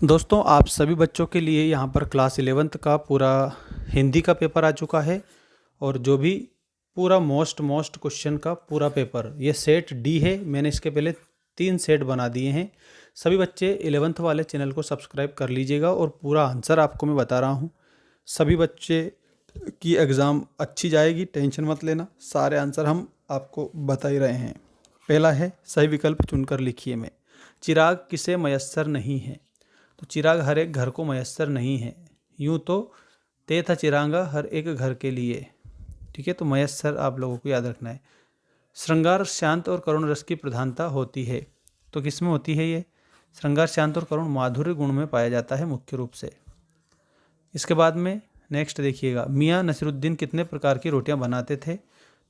दोस्तों आप सभी बच्चों के लिए यहाँ पर क्लास 11th का पूरा हिंदी का पेपर आ चुका है और जो भी पूरा मोस्ट क्वेश्चन का पूरा पेपर ये सेट डी है। मैंने इसके पहले 3 सेट बना दिए हैं। सभी बच्चे 11th वाले चैनल को सब्सक्राइब कर लीजिएगा और पूरा आंसर आपको मैं बता रहा हूँ। सभी बच्चे की एग्ज़ाम अच्छी जाएगी, टेंशन मत लेना। सारे आंसर हम आपको बता ही रहे हैं। पहला है, सही विकल्प चुनकर लिखिए में। चिराग किसे मयस्सर नहीं है? तो चिराग हर एक घर को मयस्सर नहीं है। यूँ तो ते था चिरागा हर एक घर के लिए। ठीक है, तो मयस्सर आप लोगों को याद रखना है। श्रृंगार शांत और करुण रस की प्रधानता होती है। तो किस में होती है ये? श्रृंगार शांत और करुण माधुर्य गुण में पाया जाता है मुख्य रूप से। इसके बाद में नेक्स्ट देखिएगा, मियाँ नसीरुद्दीन कितने प्रकार की रोटियां बनाते थे?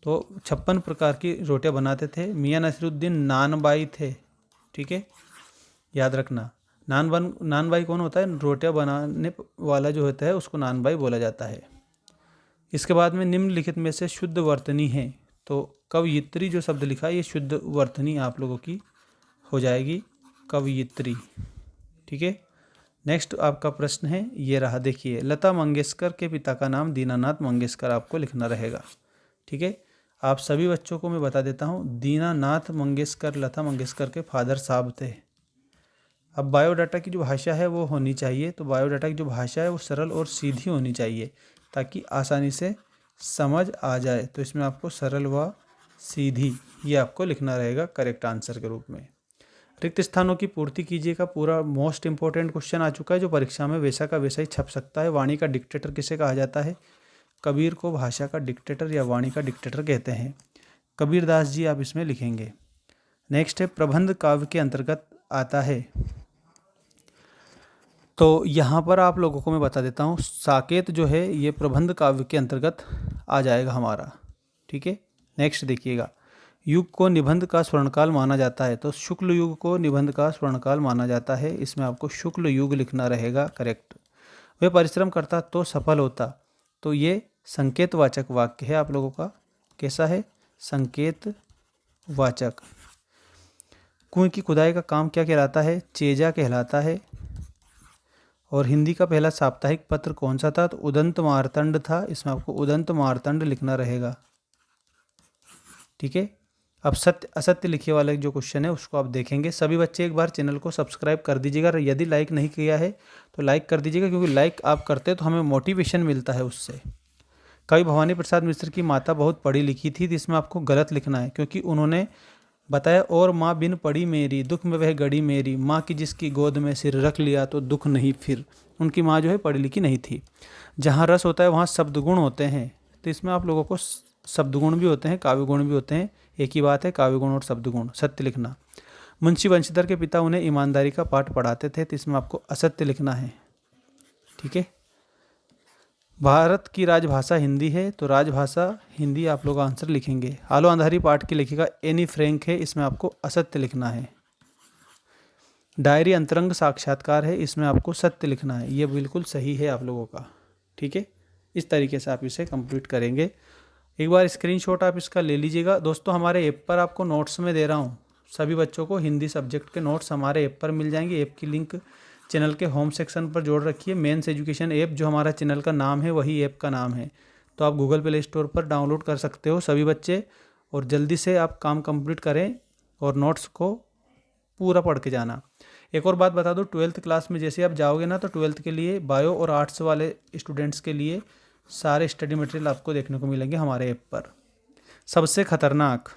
तो 56 प्रकार की रोटियां बनाते थे। मियाँ नसीरुद्दीन नानबाई थे। ठीक है, याद रखना। नानबाई कौन होता है? रोटियां बनाने वाला जो होता है उसको नानबाई बोला जाता है। इसके बाद में निम्नलिखित में से शुद्ध वर्तनी है। तो कवयित्री जो शब्द लिखा है ये शुद्ध वर्तनी आप लोगों की हो जाएगी, कवयित्री। ठीक है, नेक्स्ट आपका प्रश्न है ये रहा, देखिए। लता मंगेशकर के पिता का नाम दीनानाथ मंगेशकर आपको लिखना रहेगा। ठीक है, आप सभी बच्चों को मैं बता देता हूँ, दीनानाथ मंगेशकर लता मंगेशकर के फादर साहब थे। अब बायोडाटा की जो भाषा है वो होनी चाहिए। तो बायोडाटा की जो भाषा है वो सरल और सीधी होनी चाहिए ताकि आसानी से समझ आ जाए। तो इसमें आपको सरल व सीधी ये आपको लिखना रहेगा करेक्ट आंसर के रूप में। रिक्त स्थानों की पूर्ति कीजिएगा पूरा मोस्ट इंपॉर्टेंट क्वेश्चन आ चुका है जो परीक्षा में वैसा का वैसा ही छप सकता है। वाणी का डिक्टेटर किसे कहा जाता है? कबीर को भाषा का डिक्टेटर या वाणी का डिक्टेटर कहते हैं। कबीरदास जी आप इसमें लिखेंगे। नेक्स्ट है, प्रबंध काव्य के अंतर्गत आता है। तो यहाँ पर आप लोगों को मैं बता देता हूँ, साकेत जो है ये प्रबंध काव्य के अंतर्गत आ जाएगा हमारा। ठीक है, नेक्स्ट देखिएगा, युग को निबंध का स्वर्णकाल माना जाता है। तो शुक्ल युग को निबंध का स्वर्णकाल माना जाता है। इसमें आपको शुक्ल युग लिखना रहेगा करेक्ट। वह परिश्रम करता तो सफल होता। तो ये संकेतवाचक वाक्य है आप लोगों का। कैसा है? संकेतवाचक। कुएं की खुदाई का काम क्या कहलाता है? चेजा कहलाता है। और हिंदी का पहला साप्ताहिक पत्र कौन सा था? तो उदंत मार्तंड था। इसमें आपको उदंत मार्तंड लिखना रहेगा। ठीक है, अब सत्य असत्य लिखे वाले जो क्वेश्चन है उसको आप देखेंगे। सभी बच्चे एक बार चैनल को सब्सक्राइब कर दीजिएगा। यदि लाइक नहीं किया है तो लाइक कर दीजिएगा, क्योंकि लाइक आप करते तो हमें मोटिवेशन मिलता है उससे। कवि भवानी प्रसाद मिश्र की माता बहुत पढ़ी लिखी थी। तो इसमें आपको गलत लिखना है, क्योंकि उन्होंने बताया, और माँ बिन पढ़ी मेरी दुख में वह गड़ी मेरी, माँ की जिसकी गोद में सिर रख लिया तो दुख नहीं फिर। उनकी माँ जो है पढ़ी लिखी नहीं थी। जहाँ रस होता है वहाँ शब्द गुण होते हैं। तो इसमें आप लोगों को शब्द गुण भी होते हैं, काव्य गुण भी होते हैं। एक ही बात है, काव्य गुण और शब्द गुण। सत्य लिखना। मुंशी वंशीधर के पिता उन्हें ईमानदारी का पाठ पढ़ाते थे। तो इसमें आपको असत्य लिखना है। ठीक है, भारत की राजभाषा हिंदी है। तो राजभाषा हिंदी आप लोग आंसर लिखेंगे। आलो अंधारी पाठ की लेखिका एनी फ्रैंक है। इसमें आपको असत्य लिखना है। डायरी अंतरंग साक्षात्कार है। इसमें आपको सत्य लिखना है। ये बिल्कुल सही है आप लोगों का। ठीक है, इस तरीके से आप इसे कंप्लीट करेंगे। एक बार स्क्रीनशॉट आप इसका ले लीजिएगा। दोस्तों हमारे ऐप पर आपको नोट्स में दे रहा हूँ। सभी बच्चों को हिंदी सब्जेक्ट के नोट्स हमारे ऐप पर मिल जाएंगे। ऐप की लिंक चैनल के होम सेक्शन पर जोड़ रखिए। मेंस एजुकेशन ऐप जो हमारा चैनल का नाम है वही ऐप का नाम है। तो आप गूगल प्ले स्टोर पर डाउनलोड कर सकते हो सभी बच्चे। और जल्दी से आप काम कंप्लीट करें और नोट्स को पूरा पढ़ के जाना। एक और बात बता दूं, 12th क्लास में जैसे आप जाओगे ना, तो 12th के लिए बायो और आर्ट्स वाले स्टूडेंट्स के लिए सारे स्टडी मटेरियल आपको देखने को मिलेंगे हमारे ऐप पर। सबसे खतरनाक,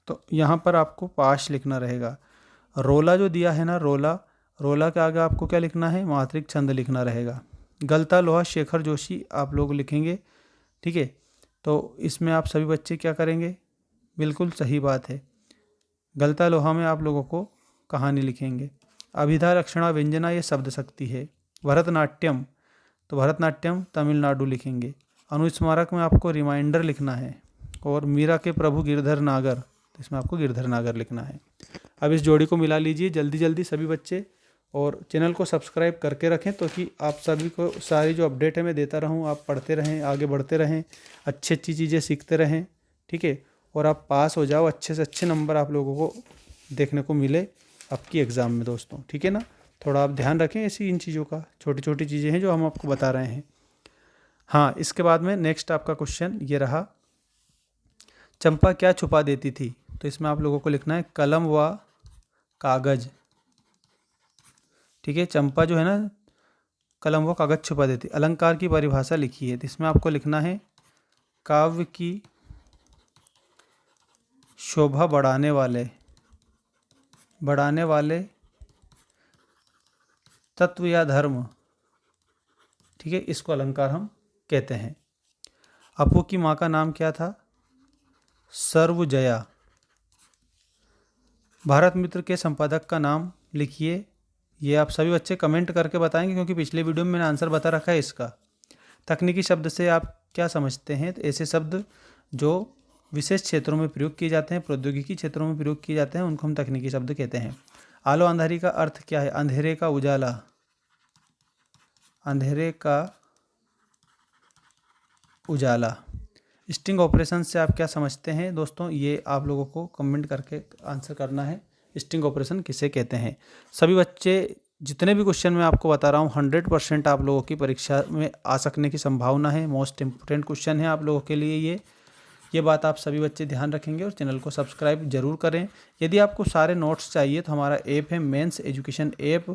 तो यहाँ पर आपको पाश लिखना रहेगा। रोला जो दिया है ना, रोला, रोला के आगे आपको क्या लिखना है? मात्रिक छंद लिखना रहेगा। गलता लोहा शेखर जोशी आप लोग लिखेंगे। ठीक है, तो इसमें आप सभी बच्चे क्या करेंगे? बिल्कुल सही बात है, गलता लोहा में आप लोगों को कहानी लिखेंगे। अभिधा लक्षणा व्यंजना ये शब्द शक्ति है। भरतनाट्यम, तो भरतनाट्यम तमिलनाडु लिखेंगे। अनुस्मारक में आपको रिमाइंडर लिखना है। और मीरा के प्रभु गिरधर नागर, तो इसमें आपको गिरधर नागर लिखना है। अब इस जोड़ी को मिला लीजिए जल्दी जल्दी सभी बच्चे, और चैनल को सब्सक्राइब करके रखें ताकि आप सभी को सारी जो अपडेट है मैं देता रहूं। आप पढ़ते रहें, आगे बढ़ते रहें, अच्छी अच्छी चीज़ें सीखते रहें। ठीक है, और आप पास हो जाओ, अच्छे से अच्छे नंबर आप लोगों को देखने को मिले आपकी एग्ज़ाम में दोस्तों। ठीक है ना, थोड़ा आप ध्यान रखें ऐसी इन चीज़ों का, छोटी छोटी चीज़ें हैं जो हम आपको बता रहे हैं। हाँ, इसके बाद में नेक्स्ट आपका क्वेश्चन ये रहा, चंपा क्या छुपा देती थी? तो इसमें आप लोगों को लिखना है कलम व कागज। ठीक है, चंपा जो है ना कलम व कागज छुपा देती। अलंकार की परिभाषा लिखी है, तो इसमें आपको लिखना है काव्य की शोभा बढ़ाने वाले तत्व या धर्म। ठीक है, इसको अलंकार हम कहते हैं। अपू की माँ का नाम क्या था? सर्वजया। भारत मित्र के संपादक का नाम लिखिए। ये आप सभी बच्चे कमेंट करके बताएंगे क्योंकि पिछले वीडियो में मैंने आंसर बता रखा है इसका। तकनीकी शब्द से आप क्या समझते हैं? तो ऐसे शब्द जो विशेष क्षेत्रों में प्रयोग किए जाते हैं, प्रौद्योगिकी क्षेत्रों में प्रयोग किए जाते हैं, उनको हम तकनीकी शब्द कहते हैं। आलो अंधारी का अर्थ क्या है? अंधेरे का उजाला। अंधेरे का उजाला। स्टिंग ऑपरेशन से आप क्या समझते हैं दोस्तों? ये आप लोगों को कमेंट करके आंसर करना है, स्टिंग ऑपरेशन किसे कहते हैं। सभी बच्चे जितने भी क्वेश्चन मैं आपको बता रहा हूँ 100% आप लोगों की परीक्षा में आ सकने की संभावना है। मोस्ट इम्पोर्टेंट क्वेश्चन है आप लोगों के लिए ये बात आप सभी बच्चे ध्यान रखेंगे और चैनल को सब्सक्राइब जरूर करें। यदि आपको सारे नोट्स चाहिए तो हमारा ऐप है मेंस एजुकेशन ऐप,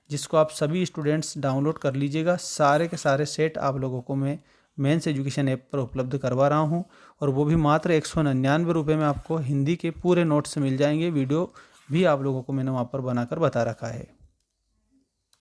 जिसको आप सभी स्टूडेंट्स डाउनलोड कर लीजिएगा। सारे के सारे सेट आप लोगों को मैं मेंस एजुकेशन ऐप पर उपलब्ध करवा रहा हूं, और वो भी मात्र 199 रुपये में आपको हिंदी के पूरे नोट्स मिल जाएंगे। वीडियो भी आप लोगों को मैंने वहाँ पर बनाकर बता रखा है।